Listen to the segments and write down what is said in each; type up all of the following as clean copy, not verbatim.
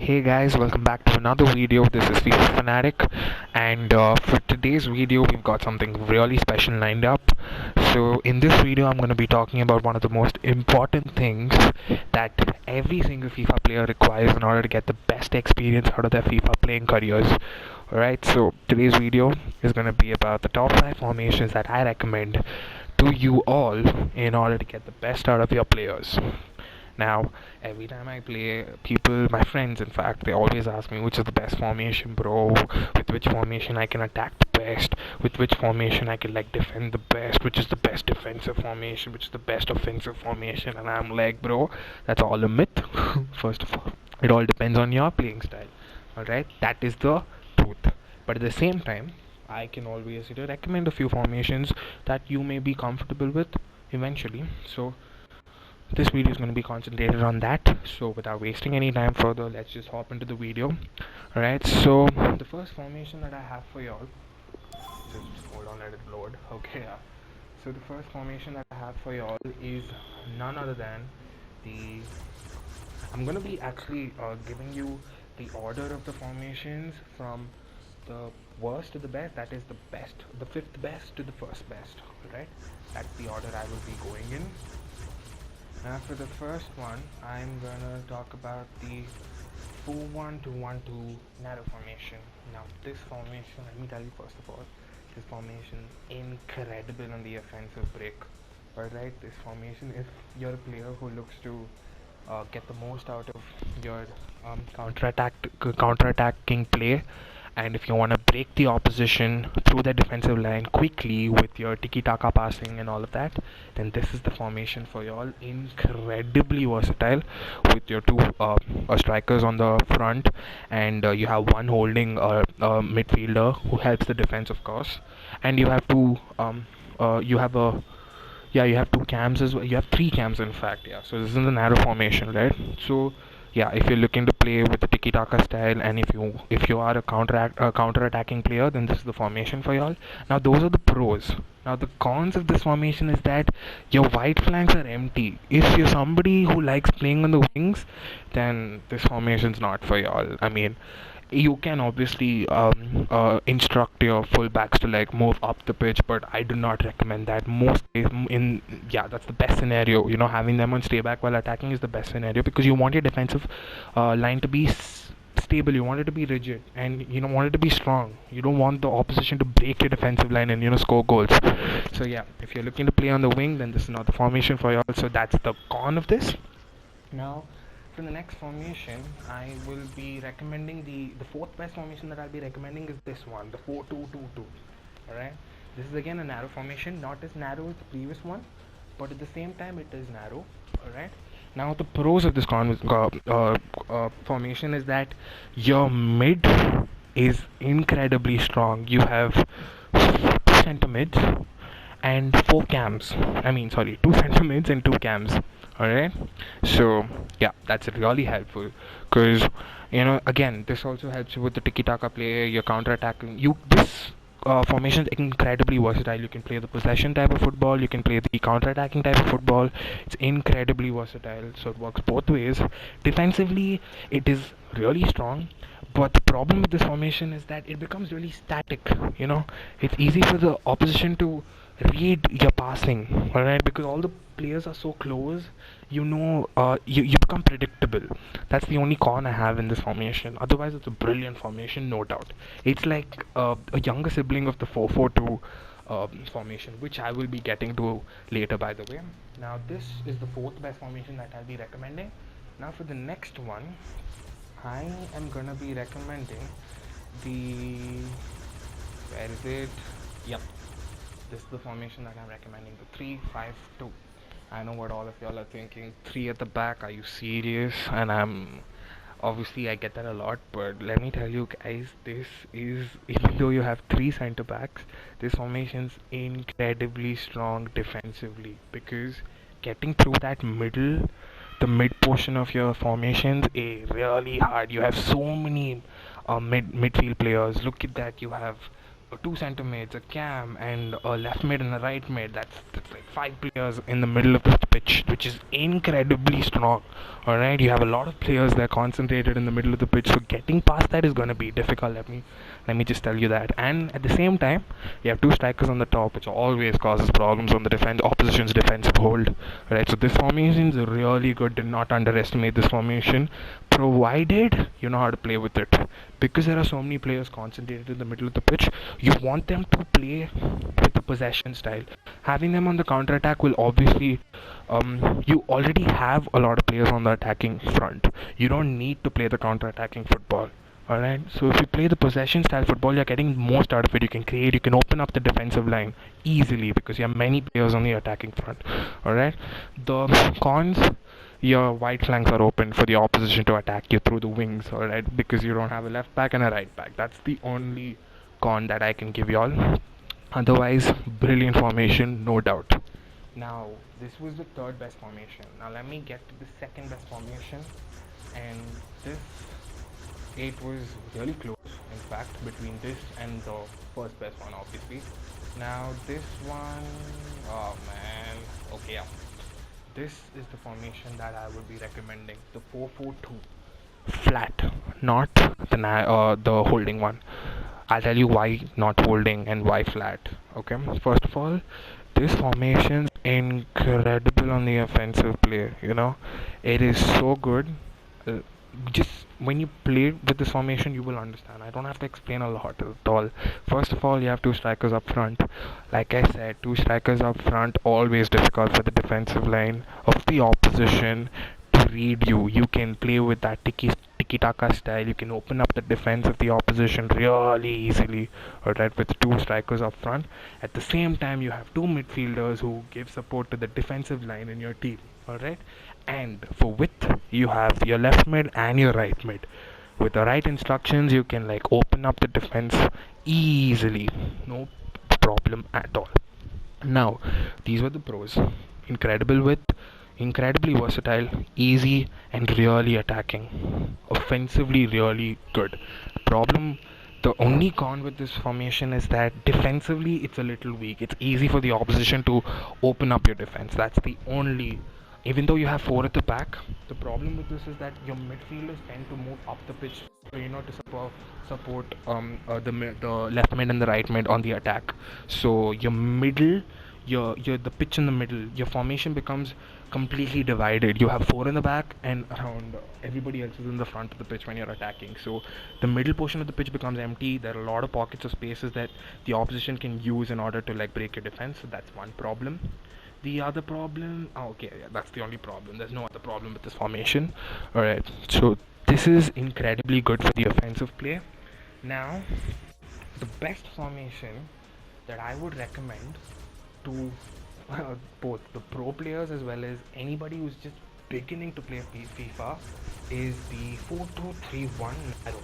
Hey guys, welcome back to another video. This is FIFA Fanatic, and for today's video, we've got something really special lined up. So, in this video, I'm going to be talking about one of the most important things that every single FIFA player requires in order to get the best experience out of their FIFA playing careers. Alright, so today's video is going to be about the top 5 formations that I recommend to you all in order to get the best out of your players. Now, every time I play, my friends, in fact, they always ask me which is the best formation, bro. With which formation I can attack the best. With which formation I can defend the best. Which is the best defensive formation. Which is the best offensive formation. And I'm like, bro, that's all a myth. First of all, it all depends on your playing style. Alright, that is the truth. But at the same time, I can always recommend a few formations that you may be comfortable with eventually. So this video is going to be concentrated on that. So without wasting any time further, let's just hop into the video. Alright, so the first formation that I have for y'all, just hold on, let it load. Okay, so the first formation that I have for y'all is none other than I'm going to be actually giving you the order of the formations from the worst to the best. That is the fifth best to the first best. Alright, that's the order I will be going in. Now for the first one, I'm gonna talk about the 4-1-2-1-2 narrow formation. Now this formation, let me tell you first of all, this formation incredible on the offensive break. Alright, this formation, if you're a player who looks to get the most out of your counter-attacking play, and if you want to break the opposition through the defensive line quickly with your tiki-taka passing and all of that, then this is the formation for y'all. Incredibly versatile with your two strikers on the front, and you have one holding midfielder who helps the defense, of course, and you have you have two cams as well. You have three cams, in fact. Yeah, so this is the narrow formation, right? So yeah, if you're looking to play with the tiki-taka style, and if you are a counter-attacking player, then this is the formation for y'all. Now those are the pros. Now the cons of this formation is that your wide flanks are empty. If you're somebody who likes playing on the wings, then this formation's not for y'all. I mean, you can obviously instruct your fullbacks to move up the pitch, but I do not recommend that. That's the best scenario. Having them on stay back while attacking is the best scenario, because you want your defensive line to be stable. You want it to be rigid, and you don't want it to be strong. You don't want the opposition to break your defensive line and score goals. So yeah, if you're looking to play on the wing, then this is not the formation for you. So that's the con of this. Now for the next formation, I will be recommending the fourth best formation that I'll be recommending is this one, the 4-2-2-2. Alright, this is again a narrow formation, not as narrow as the previous one, but at the same time it is narrow. Alright, now the pros of this formation is that your mid is incredibly strong. You have 2 center mids and 4 cams. Two center mids and 2 cams. Alright, so yeah, that's really helpful, because again, this also helps you with the tiki-taka play, your counter-attacking. This formation is incredibly versatile. You can play the possession type of football, you can play the counter-attacking type of football. It's incredibly versatile, so it works both ways. Defensively, it is really strong, but the problem with this formation is that it becomes really static. It's easy for the opposition to read your passing, alright, because all the players are so close. You become predictable. That's the only con I have in this formation. Otherwise, it's a brilliant formation, no doubt. It's like a younger sibling of the 4-4-2 formation, which I will be getting to later, by the way. Now this is the fourth best formation that I'll be recommending. Now for the next one, I am gonna be recommending where is it? Yep, this is the formation that I'm recommending, the 3-5-2. I know what all of y'all are thinking. 3 at the back, are you serious? And I get that a lot, but let me tell you guys, this is, even though you have 3 center backs, this formation's incredibly strong defensively, because getting through that the mid portion of your formations is really hard. You have so many midfield players. Look at that. You have two center mids, a cam, and a left mid and a right mid. That's like five players in the middle of the pitch, which is incredibly strong. All right, you have a lot of players that are concentrated in the middle of the pitch, so getting past that is going to be difficult. Let me just tell you that. And at the same time, you have two strikers on the top, which always causes problems on the defense opposition's defensive hold. Right, so this formation is really good. Do not underestimate this formation, provided you know how to play with it. Because there are so many players concentrated in the middle of the pitch, you want them to play with the possession style. Having them on the counter attack will obviously, you already have a lot of players on the attacking front. You don't need to play the counter attacking football. Alright, so if you play the possession style football, you're getting most out of it. You can create, you can open up the defensive line easily because you have many players on the attacking front. Alright, the cons, your wide flanks are open for the opposition to attack you through the wings, alright, because you don't have a left back and a right back. That's the only con that I can give y'all. Otherwise, brilliant formation, no doubt. Now, this was the third best formation. Now, let me get to the second best formation, and this it was really close, in fact, between this and the first best one, obviously. Now, this one, oh man, okay, yeah. This is the formation that I would be recommending, the 4-4-2 flat, not the holding one. I'll tell you why not holding and why flat. Okay, first of all, this formation's incredible on the offensive play. You know, it is so good. Uh, just when you play with this formation, you will understand. I don't have to explain a lot at all. First of all, you have two strikers up front. Like I said, two strikers up front, always difficult for the defensive line of the opposition to read you. You can play with that tiki-taka style. You can open up the defense of the opposition really easily. Alright, with two strikers up front. At the same time, you have two midfielders who give support to the defensive line in your team. Alright, and for width, you have your left mid and your right mid. With the right instructions, you can like open up the defense easily. No problem at all. Now, these were the pros. Incredible width, incredibly versatile, easy, and really attacking. Offensively, really good. Problem, the only con with this formation is that defensively it's a little weak. It's easy for the opposition to open up your defense. That's the only. Even though you have four at the back, the problem with this is that your midfielders tend to move up the pitch, to support the left mid and the right mid on the attack. So your middle, your the pitch in the middle, your formation becomes completely divided. You have four in the back and around everybody else is in the front of the pitch when you're attacking. So the middle portion of the pitch becomes empty. There are a lot of pockets of spaces that the opposition can use in order to like break your defense. So that's one problem. The other problem, oh, okay, yeah, that's the only problem. There's no other problem with this formation. Alright, so this is incredibly good for the offensive play. Now, the best formation that I would recommend to both the pro players as well as anybody who's just beginning to play FIFA is the 4-2-3-1 narrow.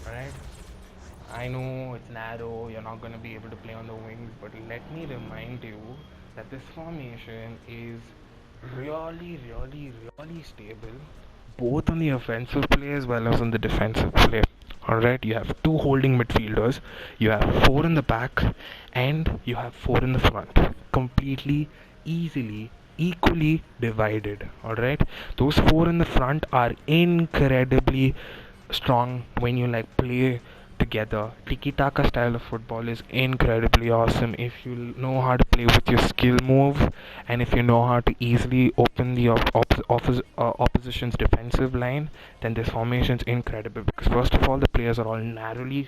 Alright, I know it's narrow, you're not going to be able to play on the wings, but let me remind you that this formation is really stable, both on the offensive play as well as on the defensive play. Alright, you have two holding midfielders, you have four in the back, and you have four in the front. Completely, easily, equally divided. Alright, those four in the front are incredibly strong when you like play together. Tiki-taka style of football is incredibly awesome if you know how to play with your skill move, and if you know how to easily open the opposition's defensive line. Then this formation is incredible because first of all, the players are all narrowly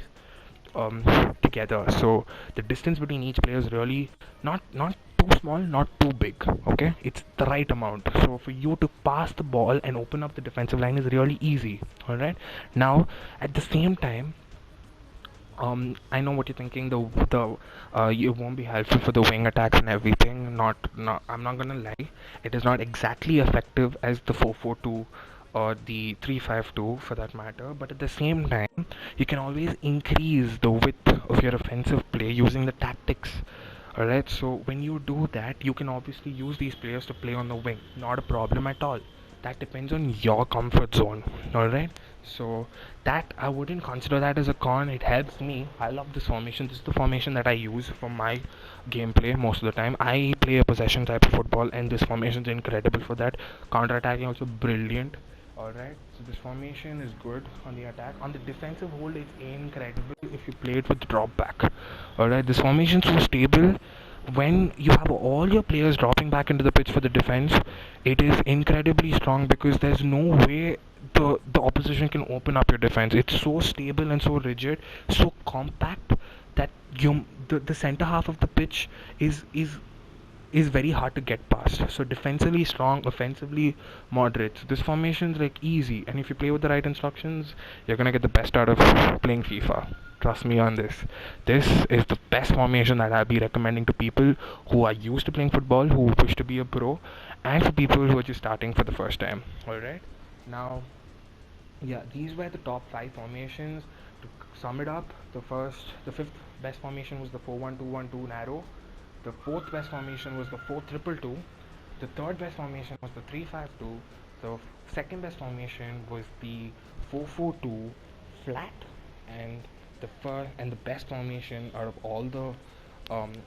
together, so the distance between each player is really not too small, not too big. Okay, it's the right amount, so for you to pass the ball and open up the defensive line is really easy. All right, now at the same time, I know what you're thinking. The it won't be helpful for the wing attacks and everything. I'm not gonna lie. It is not exactly effective as the 4-4-2 or the 3-5-2 for that matter. But at the same time, you can always increase the width of your offensive play using the tactics. Alright, so when you do that, you can obviously use these players to play on the wing. Not a problem at all. that depends on your comfort zone. All right, so that I wouldn't consider that as a con. It helps me. I love this formation. This is the formation that I use for my gameplay most of the time. I play a possession type of football, and this formation is incredible for that. Counter attacking also brilliant. Alright, so this formation is good on the attack. On the defensive hold, it's incredible if you play it with drop back. Alright, this formation is so stable. When you have all your players dropping back into the pitch for the defense, it is incredibly strong because there's no way the opposition can open up your defense. It's so stable and so rigid, so compact that the center half of the pitch is very hard to get past. So defensively strong, offensively moderate. So this formation is like easy, and if you play with the right instructions, you're gonna get the best out of playing FIFA. Trust me on this. This is the best formation that I'll be recommending to people who are used to playing football, who wish to be a pro, and for people who are just starting for the first time. Alright? Now, yeah, these were the top 5 formations. To sum it up, the fifth best formation was the 4-1-2-1-2 narrow. The fourth best formation was the 4-2-2-2. The third best formation was the 3-5-2. The second best formation was the 4-4-2 flat, and the best formation out of all the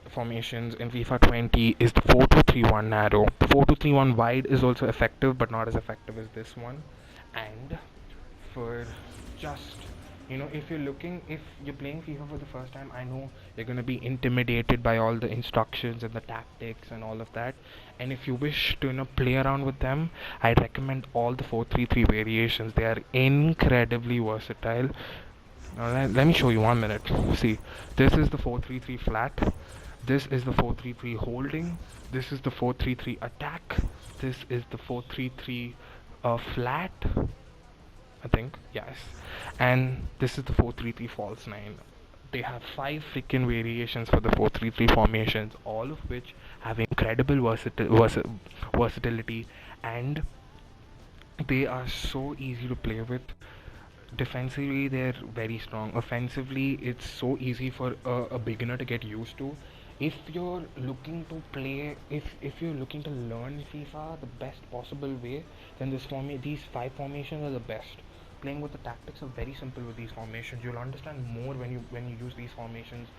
formations in FIFA 20 is the 4-2-3-1 narrow. The 4-2-3-1 wide is also effective, but not as effective as this one. And for just if you're playing FIFA for the first time, I know you're going to be intimidated by all the instructions and the tactics and all of that, and if you wish to play around with them, I recommend all the 4-3-3 variations. They are incredibly versatile. Alright, let me show you 1 minute. See, this is the 4-3-3 flat, this is the 4-3-3 holding, this is the 4-3-3 attack, this is the 4-3-3 flat, I think, yes. And this is the 4-3-3 false 9. They have 5 freaking variations for the 4-3-3 formations, all of which have incredible versatility, and they are so easy to play with. Defensively, they're very strong. Offensively, it's so easy for a beginner to get used to. If you're looking to play, if you're looking to learn FIFA the best possible way, then these 5 formations are the best. Playing with the tactics are very simple with these formations. You'll understand more when you use these formations,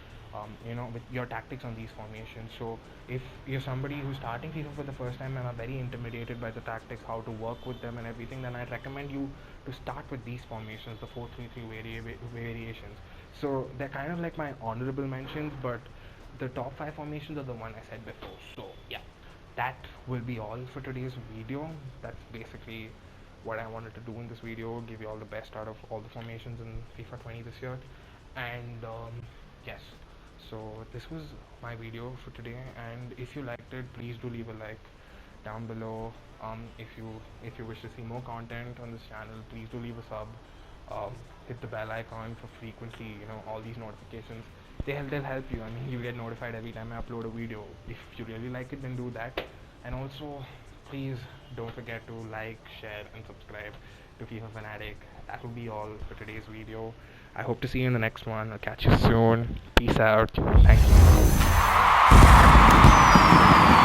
with your tactics on these formations. So if you're somebody who's starting FIFA for the first time and are very intimidated by the tactics, how to work with them and everything, then I recommend you to start with these formations, the 4-3-3 variations. So they're kind of like my honorable mentions, but the top 5 formations are the one I said before. So yeah, that will be all for today's video. That's basically what I wanted to do in this video, give you all the best out of all the formations in FIFA 20 this year. And yes, so this was my video for today, and if you liked it, please do leave a like down below. If you wish to see more content on this channel, please do leave a sub. Hit the bell icon for frequently, all these notifications. They'll help you. I mean, you get notified every time I upload a video. If you really like it, then do that. And also, please don't forget to like, share, and subscribe to FIFA Fanatic. That will be all for today's video. I hope to see you in the next one. I'll catch you soon. Peace out. Thank you.